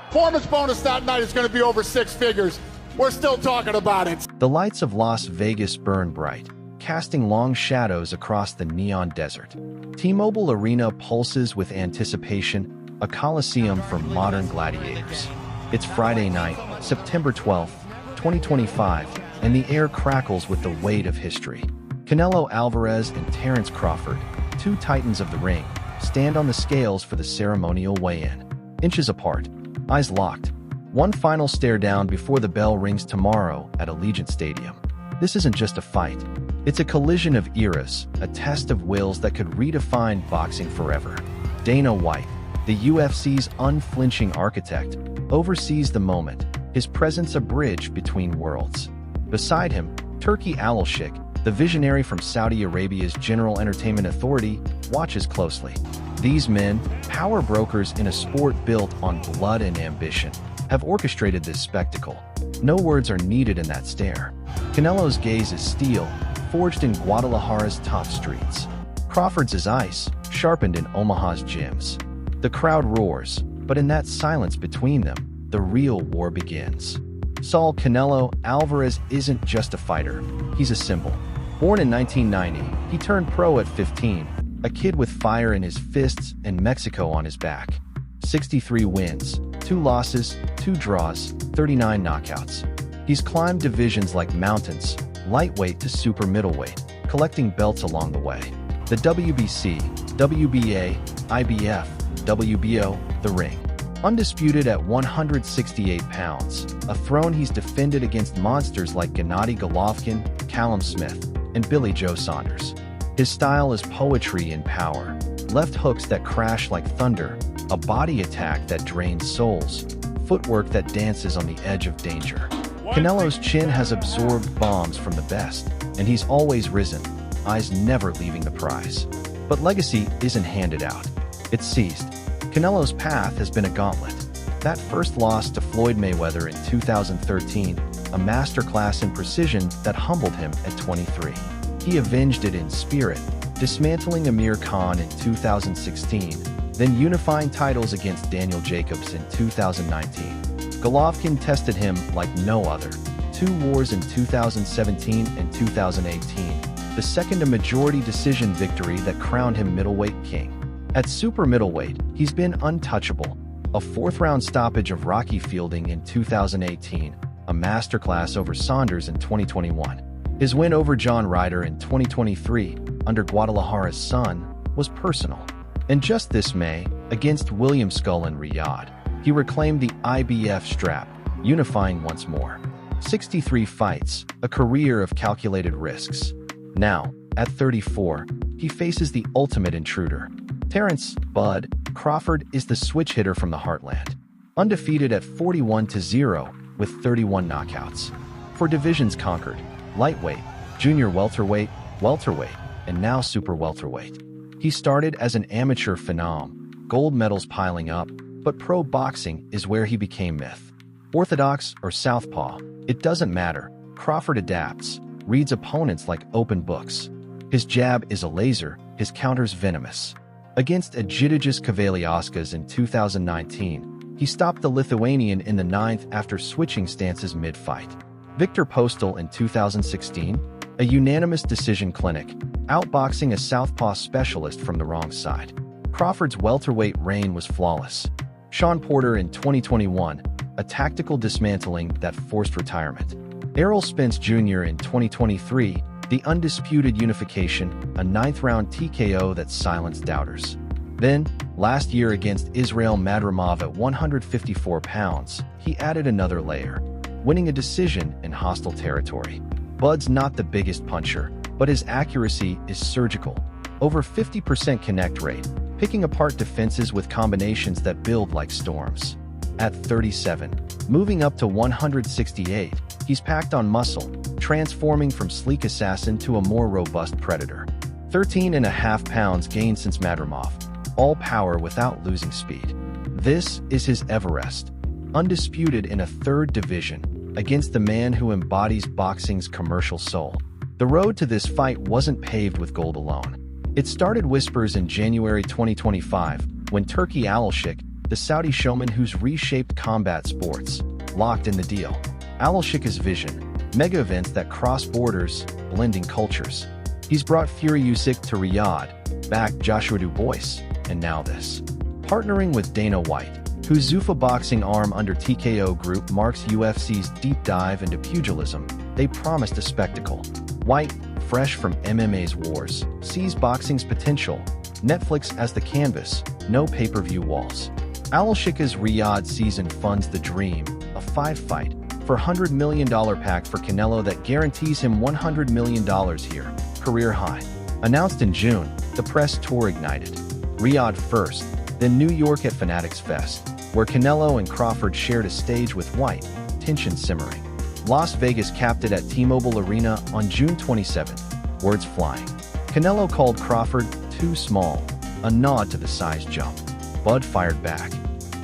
Performance bonus that night is going to be over 6 figures. We're still talking about it. The lights of Las Vegas burn bright, casting long shadows across the neon desert. T-Mobile Arena pulses with anticipation, a coliseum for modern gladiators. It's Friday night, September 12th, 2025, and the air crackles with the weight of history. Canelo Alvarez and Terence Crawford, two titans of the ring, stand on the scales for the ceremonial weigh-in. Inches apart, eyes locked, one final stare down before the bell rings tomorrow at Allegiant Stadium. This isn't just a fight. It's a collision of eras, a test of wills that could redefine boxing forever. Dana White, the UFC's unflinching architect, oversees the moment, his presence a bridge between worlds. Beside him, Turki Alalshikh, the visionary from Saudi Arabia's General Entertainment Authority, watches closely. These men, power brokers in a sport built on blood and ambition, have orchestrated this spectacle. No words are needed in that stare. Canelo's gaze is steel, forged in Guadalajara's top streets. Crawford's is ice, sharpened in Omaha's gyms. The crowd roars, but in that silence between them, the real war begins. Saul Canelo Alvarez isn't just a fighter, he's a symbol. Born in 1990, he turned pro at 15, a kid with fire in his fists and Mexico on his back. 63 wins, 2 losses, 2 draws, 39 knockouts. He's climbed divisions like mountains, lightweight to super middleweight, collecting belts along the way. The WBC, WBA, IBF, WBO, the ring. Undisputed at 168 pounds, a throne he's defended against monsters like Gennady Golovkin, Callum Smith, and Billy Joe Saunders. His style is poetry in power, left hooks that crash like thunder, a body attack that drains souls, footwork that dances on the edge of danger. Canelo's chin has absorbed bombs from the best, and he's always risen, eyes never leaving the prize. But legacy isn't handed out, it's seized. Canelo's path has been a gauntlet. That first loss to Floyd Mayweather in 2013, a masterclass in precision that humbled him at 23. He avenged it in spirit, dismantling Amir Khan in 2016, then unifying titles against Daniel Jacobs in 2019. Golovkin tested him like no other. 2 wars in 2017 and 2018, the second a majority decision victory that crowned him middleweight king. At super middleweight, he's been untouchable. A 4th-round stoppage of Rocky Fielding in 2018, a masterclass over Saunders in 2021. His win over John Ryder in 2023, under Guadalajara's sun, was personal. And just this May, against William Skull in Riyadh, he reclaimed the IBF strap, unifying once more. 63 fights, a career of calculated risks. Now, at 34, he faces the ultimate intruder. Terence "Bud" Crawford is the switch hitter from the heartland. Undefeated at 41-0 with 31 knockouts. 4 divisions conquered: lightweight, junior welterweight, welterweight, and now super welterweight. He started as an amateur phenom, gold medals piling up, but pro boxing is where he became myth. Orthodox or southpaw, it doesn't matter. Crawford adapts, reads opponents like open books. His jab is a laser, his counters venomous. Against Egidijus Kavaliauskas in 2019, he stopped the Lithuanian in the 9th after switching stances mid-fight. Viktor Postol in 2016, a unanimous decision clinic, outboxing a southpaw specialist from the wrong side. Crawford's welterweight reign was flawless. Sean Porter in 2021, a tactical dismantling that forced retirement. Errol Spence Jr. in 2023, the undisputed unification, a 9th-round TKO that silenced doubters. Then, last year against Israel Madrimov at 154 pounds, he added another layer, winning a decision in hostile territory. Bud's not the biggest puncher, but his accuracy is surgical. Over 50% connect rate, picking apart defenses with combinations that build like storms. At 37, moving up to 168, he's packed on muscle, transforming from sleek assassin to a more robust predator. 13.5 pounds gained since Madrimov, all power without losing speed. This is his Everest, undisputed in a 3rd division, against the man who embodies boxing's commercial soul. The road to this fight wasn't paved with gold alone. It started whispers in January 2025 when Turki Alalshikh, the Saudi showman who's reshaped combat sports, locked in the deal. Alalshikh's vision, mega events that cross borders, blending cultures. He's brought Fury Usyk to Riyadh, backed Joshua Du Bois, and now this. Partnering with Dana White, whose Zuffa boxing arm under TKO Group marks UFC's deep dive into pugilism, they promised a spectacle. White, fresh from MMA's wars, sees boxing's potential. Netflix as the canvas, no pay-per-view walls. Alalshikh's Riyadh season funds the dream, a five-fight for $100 million pack for Canelo that guarantees him $100 million here, career high. Announced in June, the press tour ignited. Riyadh first, then New York at Fanatics Fest, where Canelo and Crawford shared a stage with White, tension simmering. Las Vegas capped it at T-Mobile Arena on June 27th, words flying. Canelo called Crawford too small, a nod to the size jump. Bud fired back.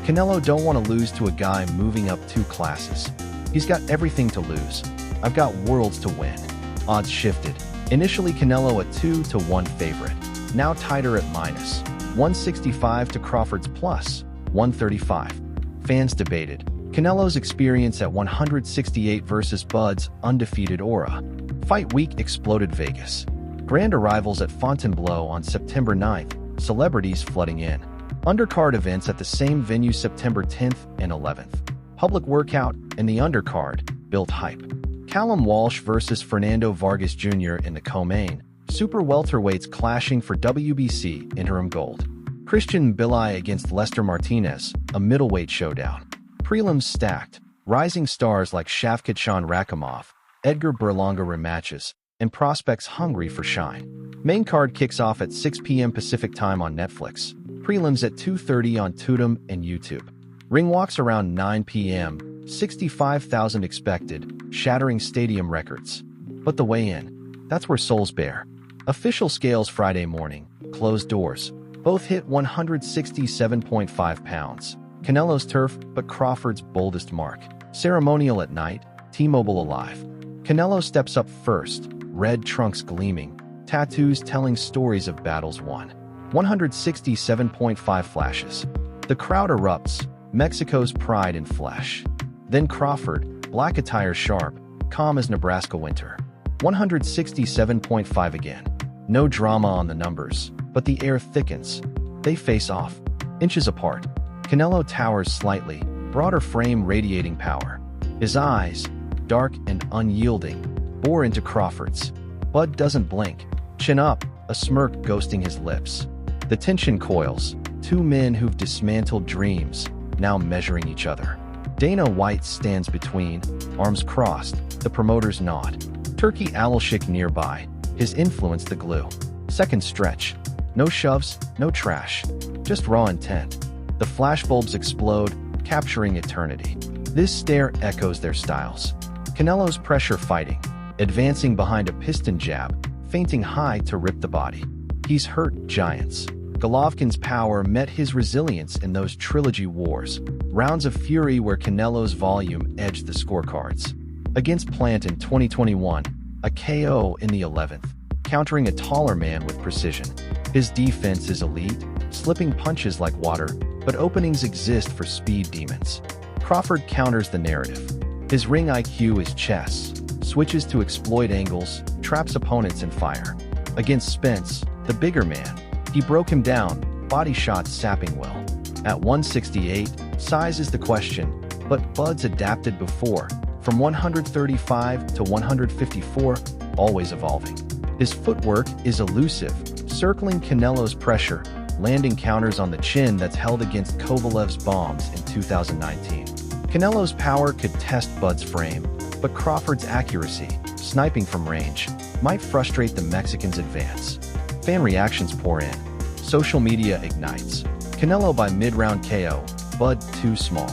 Canelo don't want to lose to a guy moving up 2 classes. He's got everything to lose. I've got worlds to win. Odds shifted. Initially Canelo a 2-1 favorite, now tighter at -165 to Crawford's +135. Fans debated Canelo's experience at 168 versus Bud's undefeated aura. Fight week exploded Vegas. Grand arrivals at Fontainebleau on September 9th, celebrities flooding in. Undercard events at the same venue September 10th and 11th. Public workout and the undercard built hype. Callum Walsh versus Fernando Vargas Jr. in the co-main. Super welterweights clashing for WBC interim gold. Christian Billy against Lester Martinez, a middleweight showdown. Prelims stacked. Rising stars like Shavkat Rakhimov, Edgar Berlanga rematches, and prospects hungry for shine. Main card kicks off at 6 p.m. Pacific time on Netflix. Prelims at 2:30 on Tudum and YouTube. Ring walks around 9 p.m., 65,000 expected, shattering stadium records. But the weigh-in, that's where souls bear. Official scales Friday morning, closed doors. Both hit 167.5 pounds. Canelo's turf, but Crawford's boldest mark. Ceremonial at night, T-Mobile alive. Canelo steps up first, red trunks gleaming, tattoos telling stories of battles won. 167.5 flashes. The crowd erupts, Mexico's pride in flesh. Then Crawford, black attire sharp, calm as Nebraska winter. 167.5 again. No drama on the numbers, but the air thickens. They face off, inches apart. Canelo towers slightly, broader frame radiating power. His eyes, dark and unyielding, bore into Crawford's. Bud doesn't blink. Chin up, a smirk ghosting his lips. The tension coils. 2 men who've dismantled dreams, now measuring each other. Dana White stands between, arms crossed, the promoters nod. Turki Alalshikh nearby, his influence the glue. Second stretch. No shoves, no trash. Just raw intent. The flashbulbs explode, capturing eternity. This stare echoes their styles. Canelo's pressure fighting, advancing behind a piston jab, feinting high to rip the body. He's hurt giants. Golovkin's power met his resilience in those trilogy wars. Rounds of fury where Canelo's volume edged the scorecards. Against Plant in 2021, a KO in the 11th, countering a taller man with precision. His defense is elite, slipping punches like water, but openings exist for speed demons. Crawford counters the narrative. His ring IQ is chess, switches to exploit angles, traps opponents in fire. Against Spence, the bigger man, he broke him down, body shots sapping well. At 168, size is the question, but Bud's adapted before, from 135 to 154, always evolving. His footwork is elusive, circling Canelo's pressure, landing counters on the chin that's held against Kovalev's bombs in 2019. Canelo's power could test Bud's frame, but Crawford's accuracy, sniping from range, might frustrate the Mexican's advance. Fan reactions pour in. Social media ignites. Canelo by mid-round KO, Bud too small.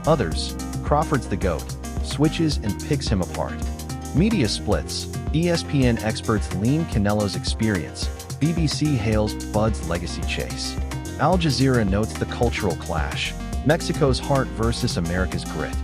Others, Crawford's the GOAT, switches and picks him apart. Media splits. ESPN experts lean Canelo's experience. BBC hails Bud's legacy chase. Al Jazeera notes the cultural clash. Mexico's heart versus America's grit.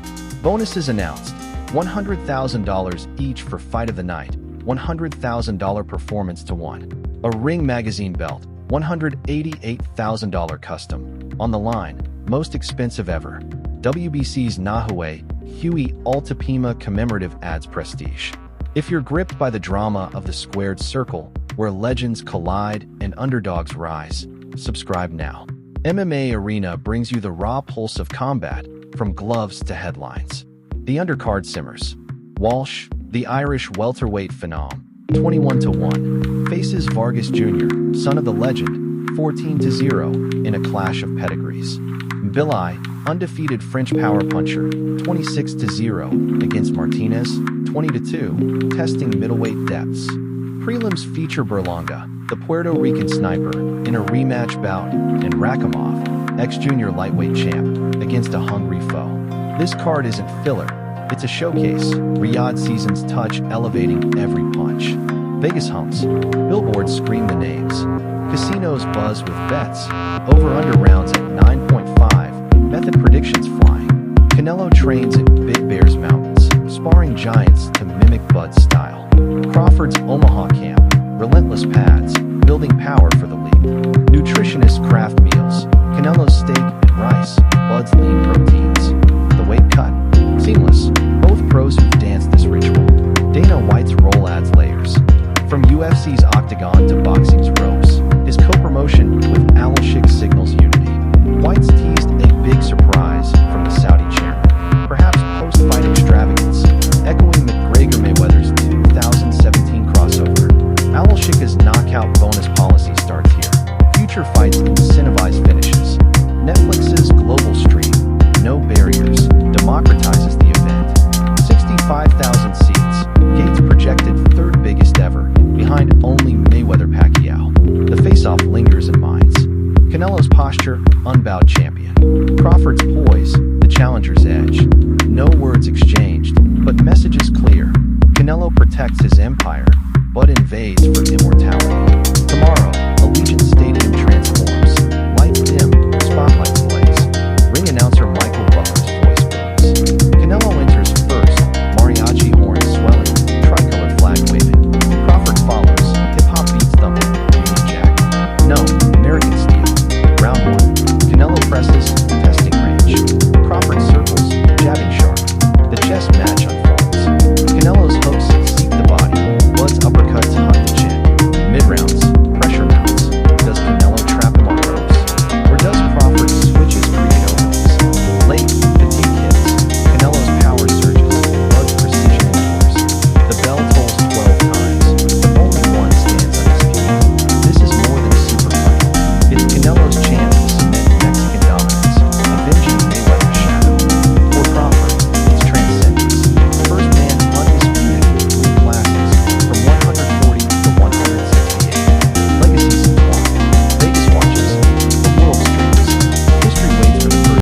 Bonuses announced. $100,000 each for fight of the night. $100,000 performance to 1. A Ring Magazine belt, $188,000 custom. On the line, most expensive ever. WBC's Nahue Huey Altapima commemorative adds prestige. If you're gripped by the drama of the squared circle, where legends collide and underdogs rise, subscribe now. MMA Arena brings you the raw pulse of combat, from gloves to headlines. The undercard simmers. Walsh, the Irish welterweight phenom, 21-1, faces Vargas Jr., son of the legend, 14-0, in a clash of pedigrees. Billy, undefeated French power puncher, 26-0, against Martinez, 20-2, testing middleweight depths. Prelims feature Berlanga, the Puerto Rican sniper, in a rematch bout, and Rakhimov, ex-junior lightweight champ, against a hungry foe. This card isn't filler, it's a showcase. Riyadh season's touch elevating every punch. Vegas humps. Billboards scream the names. Casinos buzz with bets. Over-under rounds at 9.5. Method predictions flying. Canelo trains in Big Bears Mountains, sparring giants to mimic Bud's style. Crawford's Omaha camp. Relentless pads, building power for the league. Nutritionists craft meals. Canelo's steak and rice. Bud's lean proteins. The weight cut. Seamless. Both pros who've danced this ritual. Dana White's role adds layers. From UFC's octagon to boxing's ropes, his co-promotion with Alalshikh signals unity. White's teased a big surprise from the Saudi chairman. Perhaps post-fight extravagance, echoing McGregor-Mayweather's 2017 crossover. Alalshikh's knockout bonus policy starts here. Future fights incentivize finishes. Netflix's global stream, no barriers, democratizes the event. 65,000 seats, Gates projected third biggest ever, behind only Mayweather-Pacquiao. The faceoff lingers in minds. Canelo's posture, unbowed champion. Crawford's poise, the challenger's edge. No words exchanged, but messages clear. Canelo protects his empire, but invades for immortality. Tomorrow, Allegiant Stadium.